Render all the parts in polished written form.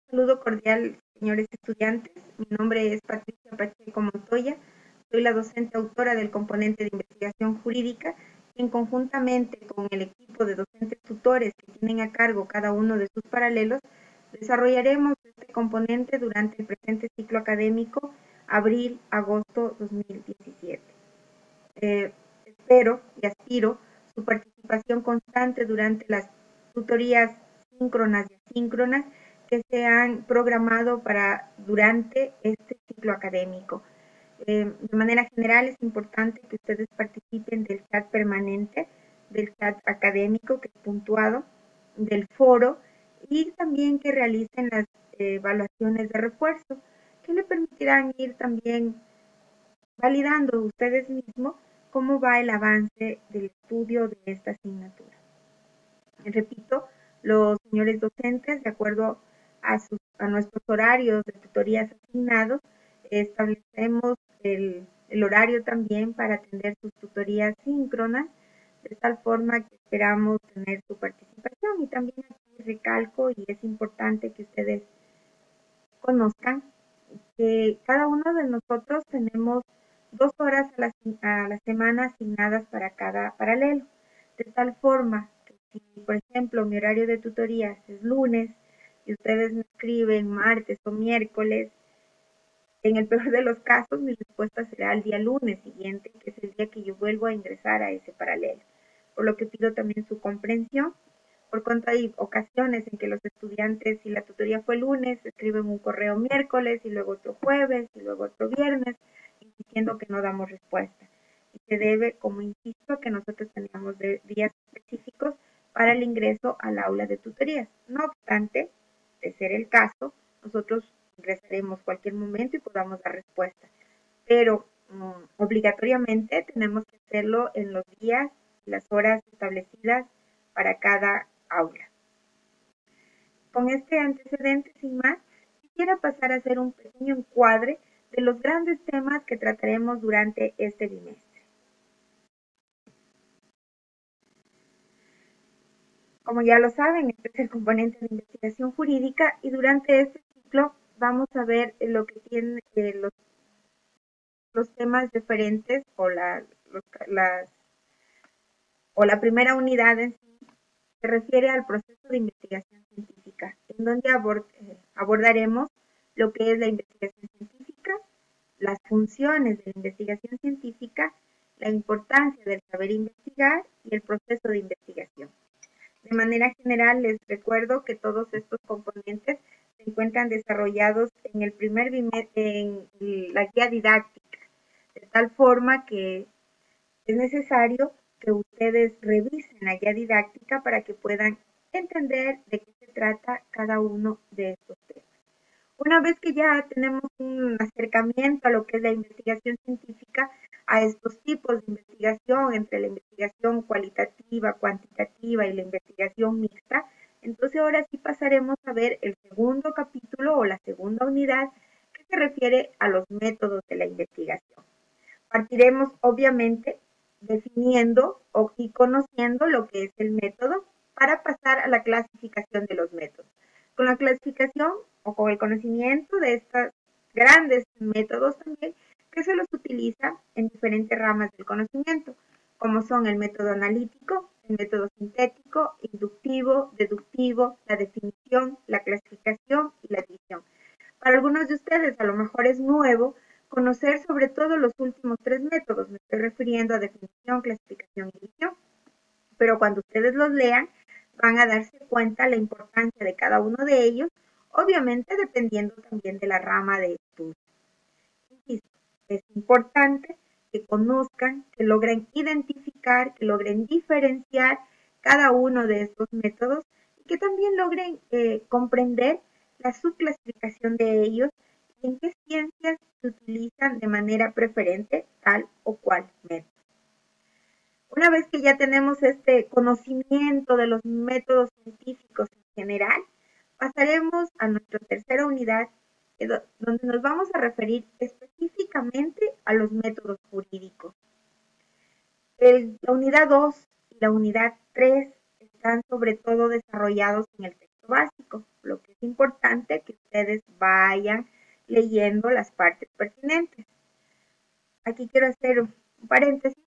saludo cordial, señores estudiantes. Mi nombre es Patricia Pacheco Montoya. Soy la docente autora del componente de investigación jurídica, quien conjuntamente con el equipo de docentes tutores que tienen a cargo cada uno de sus paralelos, desarrollaremos este componente durante el presente ciclo académico abril-agosto 2017. Espero y aspiro su participación constante durante las tutorías síncronas y asíncronas que se han programado para durante este ciclo académico. De manera general es importante que ustedes participen del chat permanente, del chat académico que es puntuado, del foro y también que realicen las evaluaciones de refuerzo que le permitirán ir también validando ustedes mismos cómo va el avance del estudio de esta asignatura. Repito, los señores docentes, de acuerdo a nuestros horarios de tutorías asignados, establecemos el horario también para atender sus tutorías síncronas, de tal forma que esperamos tener su participación. Y también aquí recalco, y es importante que ustedes conozcan, que cada uno de nosotros tenemos 2 horas a la semana asignadas para cada paralelo, de tal forma que si, por ejemplo, mi horario de tutorías es lunes y ustedes me escriben martes o miércoles, en el peor de los casos mi respuesta será el día lunes siguiente, que es el día que yo vuelvo a ingresar a ese paralelo, por lo que pido también su comprensión. Por cuanto hay ocasiones en que los estudiantes, si la tutoría fue lunes, escriben un correo miércoles y luego otro jueves y luego otro viernes, diciendo que no damos respuesta. Y se debe, como insisto, a que nosotros teníamos días específicos para el ingreso al aula de tutorías. No obstante, de ser el caso, nosotros ingresaremos cualquier momento y podamos dar respuesta. Pero obligatoriamente tenemos que hacerlo en los días y las horas establecidas para cada aula. Con este antecedente, sin más, quisiera pasar a hacer un pequeño encuadre de los grandes temas que trataremos durante este bimestre. Como ya lo saben, este es el componente de investigación jurídica y durante este ciclo vamos a ver lo que tienen los temas referentes o la primera unidad en sí se refiere al proceso de investigación científica, en donde abordaremos lo que es la investigación científica, las funciones de la investigación científica, la importancia del saber investigar y el proceso de investigación. De manera general, les recuerdo que todos estos componentes se encuentran desarrollados en el primer bimestre, en la guía didáctica, de tal forma que es necesario que ustedes revisen la guía didáctica para que puedan entender de qué se trata cada uno de estos temas. Una vez que ya tenemos un acercamiento a lo que es la investigación científica, a estos tipos de investigación, entre la investigación cualitativa, cuantitativa y la investigación mixta, entonces ahora sí pasaremos a ver el segundo capítulo o la segunda unidad que se refiere a los métodos de la investigación. Partiremos obviamente definiendo y conociendo lo que es el método para pasar a la clasificación de los métodos. Con la clasificación o con el conocimiento de estos grandes métodos también que se los utiliza en diferentes ramas del conocimiento, como son el método analítico, el método sintético, inductivo, deductivo, la definición, la clasificación y la división. Para algunos de ustedes a lo mejor es nuevo conocer sobre todo los últimos 3 métodos. Me estoy refiriendo a definición, clasificación y división. Pero cuando ustedes los lean, van a darse cuenta la importancia de cada uno de ellos, obviamente dependiendo también de la rama de estudio. Insisto, es importante que conozcan, que logren identificar, que logren diferenciar cada uno de estos métodos y que también logren comprender la subclasificación de ellos y en qué ciencias se utilizan de manera preferente tal o cual método. Una vez que ya tenemos este conocimiento de los métodos científicos en general, pasaremos a nuestra tercera unidad, donde nos vamos a referir específicamente a los métodos jurídicos. La unidad 2 y la unidad 3 están sobre todo desarrollados en el texto básico, lo que es importante que ustedes vayan leyendo las partes pertinentes. Aquí quiero hacer un paréntesis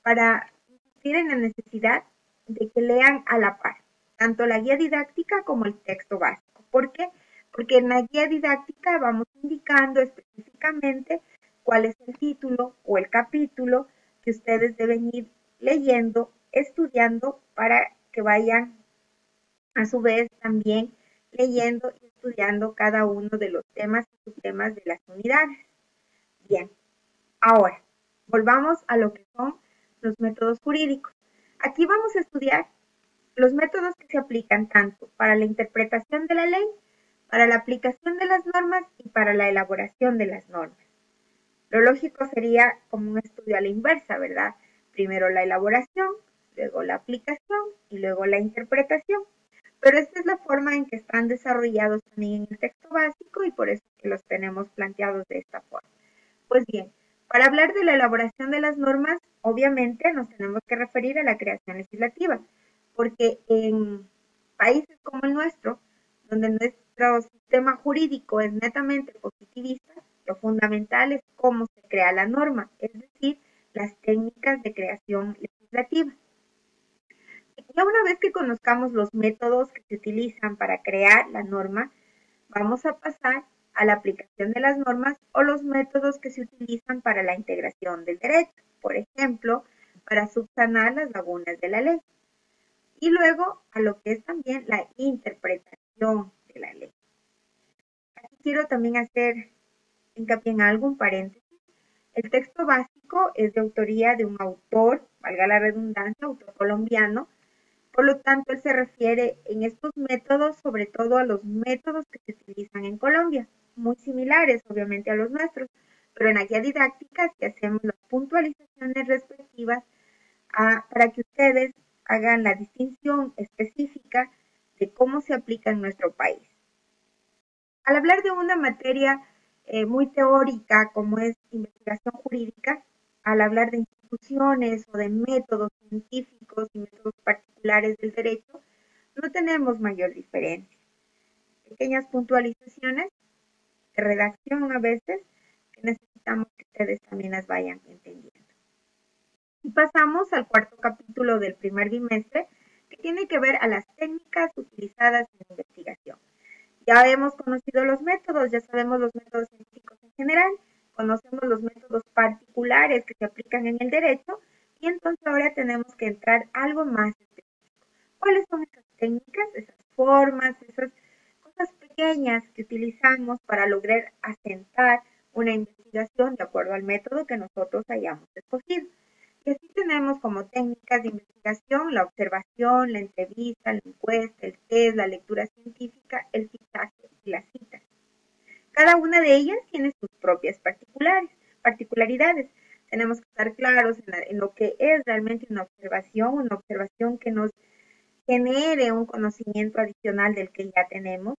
para insistir en la necesidad de que lean a la par, tanto la guía didáctica como el texto básico. ¿Por qué? Porque en la guía didáctica vamos indicando específicamente cuál es el título o el capítulo que ustedes deben ir leyendo, estudiando, para que vayan a su vez también leyendo y estudiando cada uno de los temas y subtemas de las unidades. Bien, ahora volvamos a lo que son los métodos jurídicos. Aquí vamos a estudiar los métodos que se aplican tanto para la interpretación de la ley, para la aplicación de las normas y para la elaboración de las normas. Lo lógico sería como un estudio a la inversa, ¿verdad? Primero la elaboración, luego la aplicación y luego la interpretación. Pero esta es la forma en que están desarrollados también en el texto básico y por eso es que los tenemos planteados de esta forma. Pues bien, para hablar de la elaboración de las normas, obviamente nos tenemos que referir a la creación legislativa, porque en países como el nuestro, donde nuestro sistema jurídico es netamente positivista, lo fundamental es cómo se crea la norma, es decir, las técnicas de creación legislativa. Ya una vez que conozcamos los métodos que se utilizan para crear la norma, vamos a pasar a la aplicación de las normas o los métodos que se utilizan para la integración del derecho, por ejemplo, para subsanar las lagunas de la ley. Y luego a lo que es también la interpretación de la ley. Aquí quiero también hacer hincapié en algún paréntesis. El texto básico es de autoría de un autor, valga la redundancia, autor colombiano. Por lo tanto, él se refiere en estos métodos sobre todo a los métodos que se utilizan en Colombia, muy similares obviamente a los nuestros, pero en la guía didáctica sí hacemos las puntualizaciones respectivas para que ustedes hagan la distinción específica de cómo se aplica en nuestro país. Al hablar de una materia muy teórica como es investigación jurídica, al hablar de instituciones o de métodos científicos y métodos particulares del derecho, no tenemos mayor diferencia. Pequeñas puntualizaciones de redacción a veces que necesitamos que ustedes también las vayan entendiendo. Y pasamos al cuarto capítulo del primer bimestre, que tiene que ver a las técnicas utilizadas en investigación. Ya hemos conocido los métodos, ya sabemos los métodos científicos en general, conocemos los métodos particulares que se aplican en el derecho y entonces ahora tenemos que entrar algo más específico. ¿Cuáles son esas técnicas, esas formas, esas cosas pequeñas que utilizamos para lograr asentar una investigación de acuerdo al método que nosotros hayamos escogido? Y así tenemos como técnicas de investigación la observación, la entrevista, la encuesta, el test, la lectura científica, el fichaje y la cita. Cada una de ellas tiene sus propias particularidades. Tenemos que estar claros en lo que es realmente una observación que nos genere un conocimiento adicional del que ya tenemos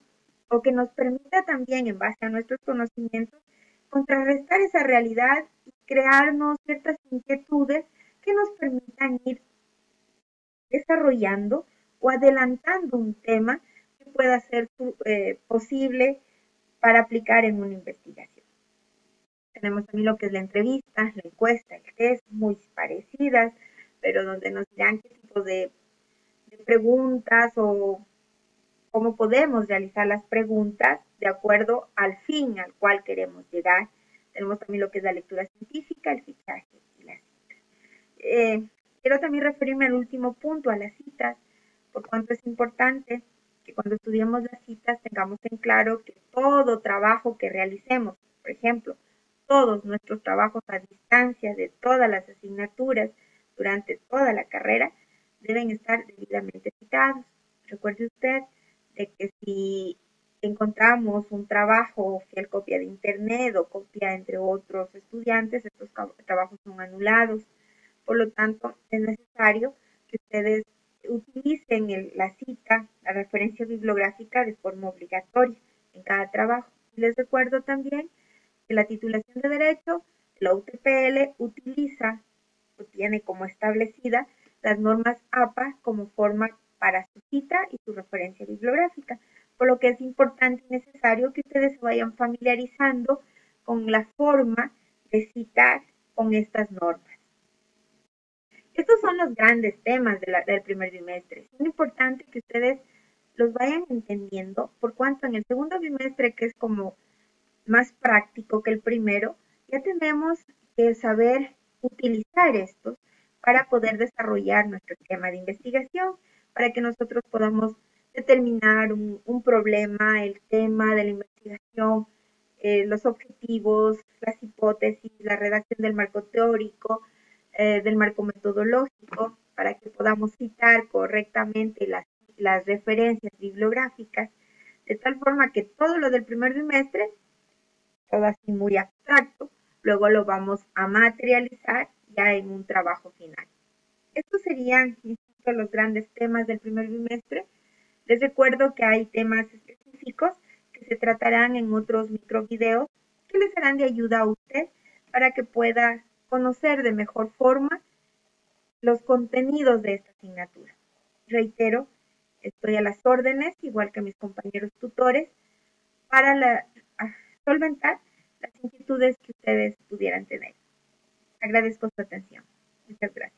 o que nos permita también, en base a nuestros conocimientos, contrarrestar esa realidad y crearnos ciertas inquietudes que nos permitan ir desarrollando o adelantando un tema que pueda ser posible para aplicar en una investigación. Tenemos también lo que es la entrevista, la encuesta, el test, muy parecidas, pero donde nos dirán qué tipo de preguntas o cómo podemos realizar las preguntas de acuerdo al fin al cual queremos llegar. Tenemos también lo que es la lectura científica, el fichaje y la cita. Quiero también referirme al último punto, a las citas, por cuanto es importante que cuando estudiemos las citas tengamos en claro que todo trabajo que realicemos, por ejemplo, todos nuestros trabajos a distancia de todas las asignaturas durante toda la carrera deben estar debidamente citados. Recuerde usted de que si encontramos un trabajo fiel copia de internet o copia entre otros estudiantes, estos trabajos son anulados. Por lo tanto, es necesario que ustedes utilicen la cita, la referencia bibliográfica de forma obligatoria en cada trabajo. Les recuerdo también que la titulación de Derecho, la UTPL, utiliza o tiene como establecida las normas APA como forma para su cita y su referencia bibliográfica. por lo que es importante y necesario que ustedes se vayan familiarizando con la forma de citar con estas normas. Estos son los grandes temas del primer bimestre. Es muy importante que ustedes los vayan entendiendo, por cuanto en el segundo bimestre, que es como más práctico que el primero, ya tenemos que saber utilizar estos para poder desarrollar nuestro esquema de investigación, para que nosotros podamos determinar un problema, el tema de la investigación, los objetivos, las hipótesis, la redacción del marco teórico, del marco metodológico, para que podamos citar correctamente las referencias bibliográficas, de tal forma que todo lo del primer bimestre, todo así muy abstracto, luego lo vamos a materializar ya en un trabajo final. Estos serían los grandes temas del primer bimestre. Les recuerdo que hay temas específicos que se tratarán en otros microvideos que les serán de ayuda a usted para que pueda conocer de mejor forma los contenidos de esta asignatura. Reitero, estoy a las órdenes, igual que mis compañeros tutores, para solventar las inquietudes que ustedes pudieran tener. Agradezco su atención. Muchas gracias.